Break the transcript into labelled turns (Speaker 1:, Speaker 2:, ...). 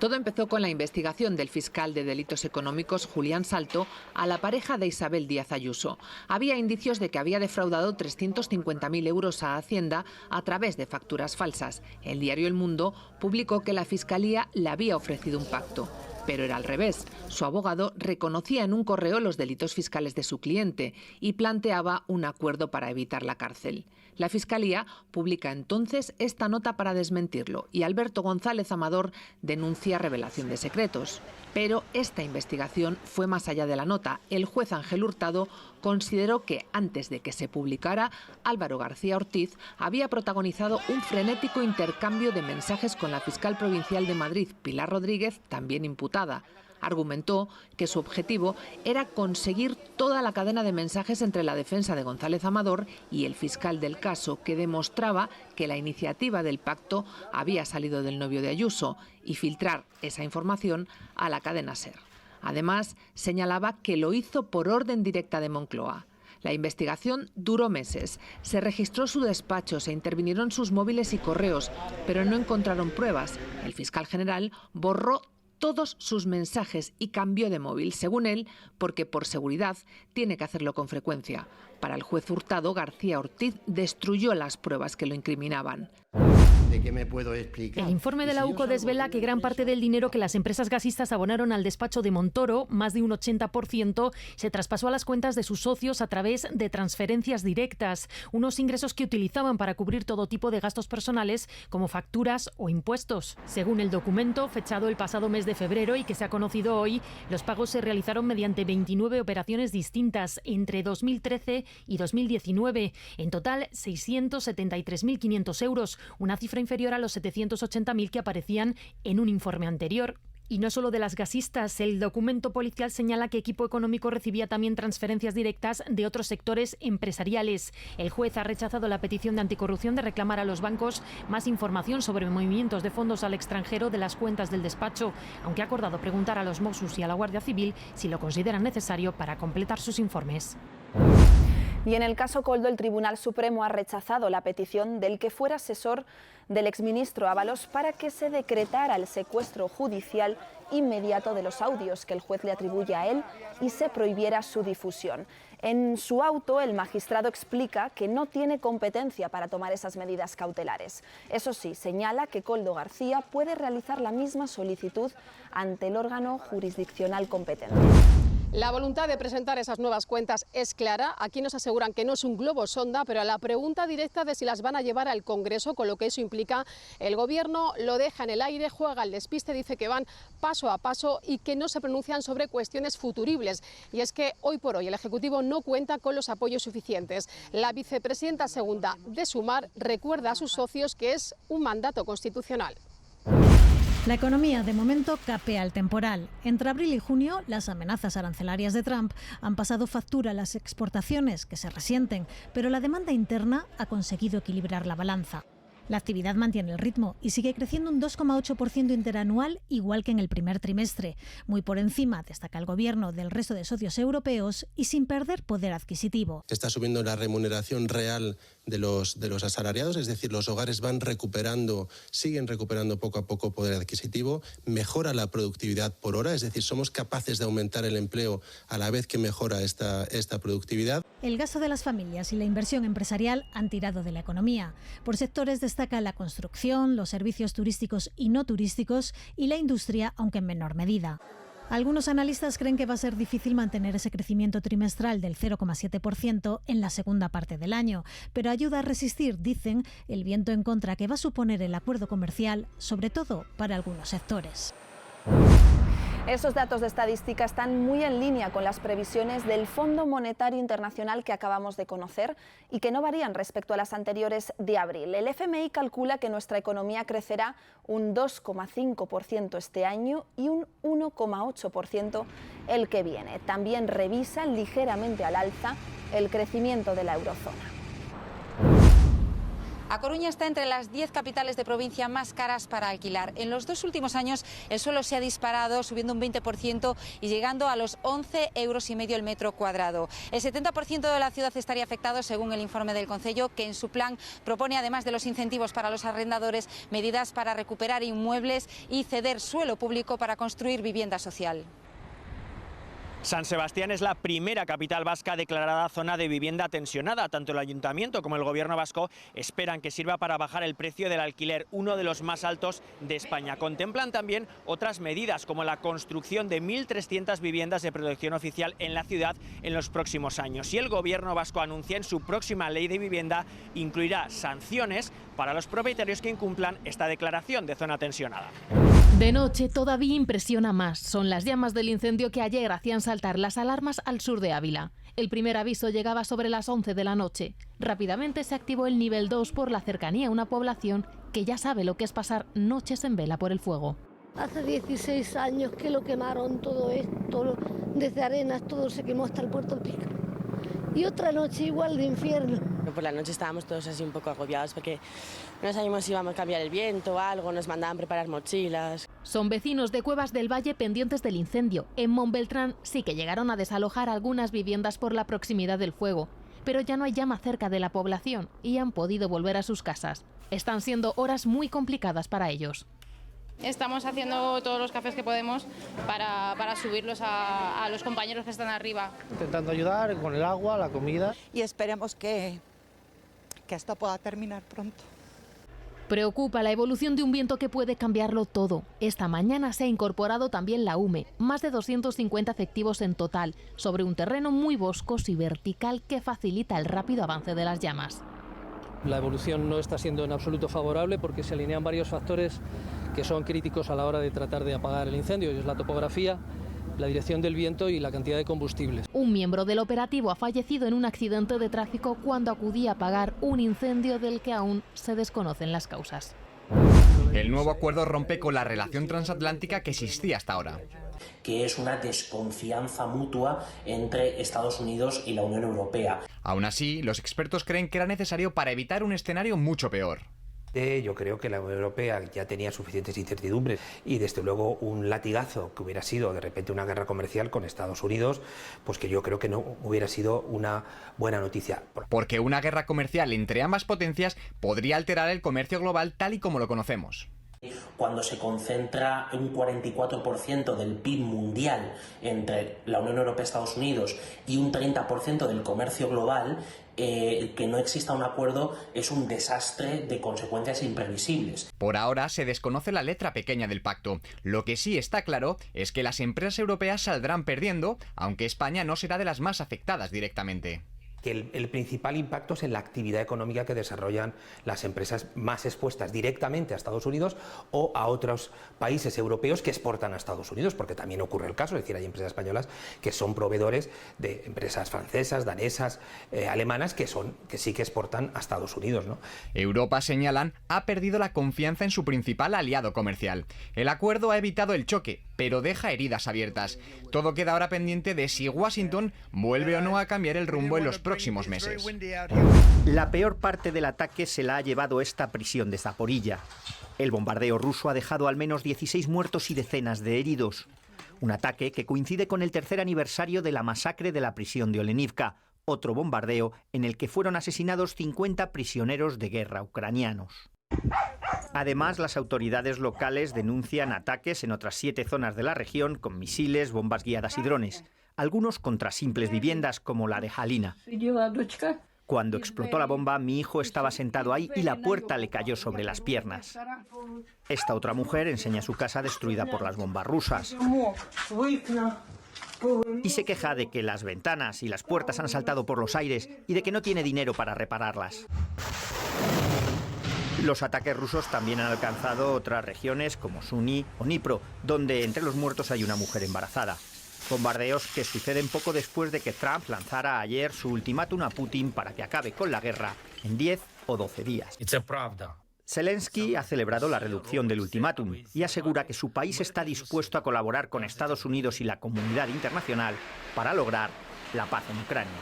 Speaker 1: Todo empezó con la investigación del fiscal de delitos económicos Julián Salto a la pareja de Isabel Díaz Ayuso. Había indicios de que había defraudado 350.000 euros a Hacienda a través de facturas falsas. El diario El Mundo publicó que la Fiscalía le había ofrecido un pacto. Pero era al revés. Su abogado reconocía en un correo los delitos fiscales de su cliente y planteaba un acuerdo para evitar la cárcel. La Fiscalía publica entonces esta nota para desmentirlo y Alberto González Amador denuncia revelación de secretos. Pero esta investigación fue más allá de la nota. El juez Ángel Hurtado consideró que antes de que se publicara, Álvaro García Ortiz había protagonizado un frenético intercambio de mensajes con la fiscal provincial de Madrid, Pilar Rodríguez, también imputada. Argumentó que su objetivo era conseguir toda la cadena de mensajes entre la defensa de González Amador y el fiscal del caso, que demostraba que la iniciativa del pacto había salido del novio de Ayuso, y filtrar esa información a la cadena SER. Además, señalaba que lo hizo por orden directa de Moncloa. La investigación duró meses. Se registró su despacho, se intervinieron sus móviles y correos, pero no encontraron pruebas. El fiscal general borró todos sus mensajes y cambió de móvil, según él, porque por seguridad tiene que hacerlo con frecuencia. Para el juez Hurtado, García Ortiz destruyó las pruebas que lo incriminaban.
Speaker 2: ¿De qué me puedo explicar?
Speaker 3: El informe de la UCO desvela que gran parte del dinero que las empresas gasistas abonaron al despacho de Montoro, más de un 80%, se traspasó a las cuentas de sus socios a través de transferencias directas, unos ingresos que utilizaban para cubrir todo tipo de gastos personales, como facturas o impuestos. Según el documento, fechado el pasado mes de febrero y que se ha conocido hoy, los pagos se realizaron mediante 29 operaciones distintas entre 2013 y 2019. En total, 673.500 euros, una cifra inferior a los 780.000 que aparecían en un informe anterior. Y no solo de las gasistas, el documento policial señala que Equipo Económico recibía también transferencias directas de otros sectores empresariales. El juez ha rechazado la petición de anticorrupción de reclamar a los bancos más información sobre movimientos de fondos al extranjero de las cuentas del despacho, aunque ha acordado preguntar a los Mossos y a la Guardia Civil si lo consideran necesario para completar sus informes.
Speaker 4: Y en el caso Koldo, el Tribunal Supremo ha rechazado la petición del que fuera asesor del exministro Ábalos para que se decretara el secuestro judicial inmediato de los audios que el juez le atribuye a él y se prohibiera su difusión. En su auto, el magistrado explica que no tiene competencia para tomar esas medidas cautelares. Eso sí, señala que Koldo García puede realizar la misma solicitud ante el órgano jurisdiccional competente.
Speaker 5: La voluntad de presentar esas nuevas cuentas es clara. Aquí nos aseguran que no es un globo sonda, pero a la pregunta directa de si las van a llevar al Congreso, con lo que eso implica, el Gobierno lo deja en el aire, juega al despiste, dice que van paso a paso y que no se pronuncian sobre cuestiones futuribles. Y es que hoy por hoy el Ejecutivo no cuenta con los apoyos suficientes. La vicepresidenta segunda de Sumar recuerda a sus socios que es un mandato constitucional.
Speaker 6: La economía, de momento, capea el temporal. Entre abril y junio, las amenazas arancelarias de Trump han pasado factura a las exportaciones, que se resienten, pero la demanda interna ha conseguido equilibrar la balanza. La actividad mantiene el ritmo y sigue creciendo un 2,8% interanual, igual que en el primer trimestre, muy por encima, destaca el Gobierno, del resto de socios europeos y sin perder poder adquisitivo.
Speaker 7: Está subiendo la remuneración real de los asalariados, es decir, los hogares siguen recuperando poco a poco poder adquisitivo, mejora la productividad por hora, es decir, somos capaces de aumentar el empleo a la vez que mejora esta productividad.
Speaker 6: El gasto de las familias y la inversión empresarial han tirado de la economía. Por sectores destaca la construcción, los servicios turísticos y no turísticos y la industria, aunque en menor medida. Algunos analistas creen que va a ser difícil mantener ese crecimiento trimestral del 0,7% en la segunda parte del año, pero ayuda a resistir, dicen, el viento en contra que va a suponer el acuerdo comercial, sobre todo para algunos sectores.
Speaker 4: Esos datos de estadística están muy en línea con las previsiones del Fondo Monetario Internacional que acabamos de conocer y que no varían respecto a las anteriores de abril. El FMI calcula que nuestra economía crecerá un 2,5% este año y un 1,8% el que viene. También revisa ligeramente al alza el crecimiento de la eurozona.
Speaker 8: A Coruña está entre las 10 capitales de provincia más caras para alquilar. En los 2 últimos años el suelo se ha disparado, subiendo un 20% y llegando a los 11,5 euros el metro cuadrado. El 70% de la ciudad estaría afectado, según el informe del Concello, que en su plan propone, además de los incentivos para los arrendadores, medidas para recuperar inmuebles y ceder suelo público para construir vivienda social.
Speaker 9: San Sebastián es la primera capital vasca declarada zona de vivienda tensionada. Tanto el Ayuntamiento como el Gobierno vasco esperan que sirva para bajar el precio del alquiler, uno de los más altos de España. Contemplan también otras medidas, como la construcción de 1.300 viviendas de protección oficial en la ciudad en los próximos años. Y el Gobierno vasco anuncia en su próxima ley de vivienda incluirá sanciones para los propietarios que incumplan esta declaración de zona tensionada.
Speaker 3: De noche todavía impresiona más. Son las llamas del incendio que ayer hacían saltar las alarmas al sur de Ávila. El primer aviso llegaba sobre las 11 de la noche. Rápidamente se activó el nivel 2 por la cercanía a una población que ya sabe lo que es pasar noches en vela por el fuego.
Speaker 10: Hace 16 años que lo quemaron todo esto, desde Arenas todo se quemó hasta el Puerto Pico. Y otra noche igual de infierno.
Speaker 11: Por la noche estábamos todos así un poco agobiados porque no sabíamos si íbamos a cambiar el viento o algo, nos mandaban preparar mochilas.
Speaker 3: Son vecinos de Cuevas del Valle pendientes del incendio. En Montbeltrán sí que llegaron a desalojar algunas viviendas por la proximidad del fuego, pero ya no hay llama cerca de la población y han podido volver a sus casas. Están siendo horas muy complicadas para ellos.
Speaker 12: Estamos haciendo todos los cafés que podemos para subirlos a los compañeros que están arriba.
Speaker 13: Intentando ayudar con el agua, la comida.
Speaker 14: Y esperemos que esto pueda terminar pronto.
Speaker 3: Preocupa la evolución de un viento que puede cambiarlo todo. Esta mañana se ha incorporado también la UME, más de 250 efectivos en total, sobre un terreno muy boscoso y vertical que facilita el rápido avance de las llamas.
Speaker 13: La evolución no está siendo en absoluto favorable porque se alinean varios factores que son críticos a la hora de tratar de apagar el incendio, y es la topografía, la dirección del viento y la cantidad de combustibles.
Speaker 3: Un miembro del operativo ha fallecido en un accidente de tráfico cuando acudía a apagar un incendio del que aún se desconocen las causas.
Speaker 15: El nuevo acuerdo rompe con la relación transatlántica que existía hasta ahora,
Speaker 16: que es una desconfianza mutua entre Estados Unidos y la Unión Europea.
Speaker 15: Aún así, los expertos creen que era necesario para evitar un escenario mucho peor.
Speaker 17: Yo creo que la Unión Europea ya tenía suficientes incertidumbres y desde luego un latigazo que hubiera sido de repente una guerra comercial con Estados Unidos, pues que yo creo que no hubiera sido una buena noticia.
Speaker 15: Porque una guerra comercial entre ambas potencias podría alterar el comercio global tal y como lo conocemos.
Speaker 16: Cuando se concentra un 44% del PIB mundial entre la Unión Europea y Estados Unidos y un 30% del comercio global, que no exista un acuerdo es un desastre de consecuencias imprevisibles.
Speaker 15: Por ahora se desconoce la letra pequeña del pacto. Lo que sí está claro es que las empresas europeas saldrán perdiendo, aunque España no será de las más afectadas directamente.
Speaker 17: Que el principal impacto es en la actividad económica que desarrollan las empresas más expuestas directamente a Estados Unidos o a otros países europeos que exportan a Estados Unidos, porque también ocurre el caso, es decir, hay empresas españolas que son proveedores de empresas francesas, danesas, alemanas, que sí que exportan a Estados Unidos, ¿no?
Speaker 15: Europa, señalan, ha perdido la confianza en su principal aliado comercial. El acuerdo ha evitado el choque, pero deja heridas abiertas. Todo queda ahora pendiente de si Washington vuelve o no a cambiar el rumbo en los próximos meses.
Speaker 18: La peor parte del ataque se la ha llevado esta prisión de Zaporilla. El bombardeo ruso ha dejado al menos 16 muertos y decenas de heridos. Un ataque que coincide con el tercer aniversario de la masacre de la prisión de Olenivka, otro bombardeo en el que fueron asesinados 50 prisioneros de guerra ucranianos. Además, las autoridades locales denuncian ataques en otras 7 zonas de la región con misiles, bombas guiadas y drones, algunos contra simples viviendas como la de Halina. Cuando explotó la bomba, mi hijo estaba sentado ahí y la puerta le cayó sobre las piernas. Esta otra mujer enseña su casa destruida por las bombas rusas y se queja de que las ventanas y las puertas han saltado por los aires y de que no tiene dinero para repararlas. Los ataques rusos también han alcanzado otras regiones como Suni o Dnipro, donde entre los muertos hay una mujer embarazada. Bombardeos que suceden poco después de que Trump lanzara ayer su ultimátum a Putin para que acabe con la guerra en 10 o 12 días. Zelensky ha celebrado la reducción del ultimátum y asegura que su país está dispuesto a colaborar con Estados Unidos y la comunidad internacional para lograr la paz en Ucrania.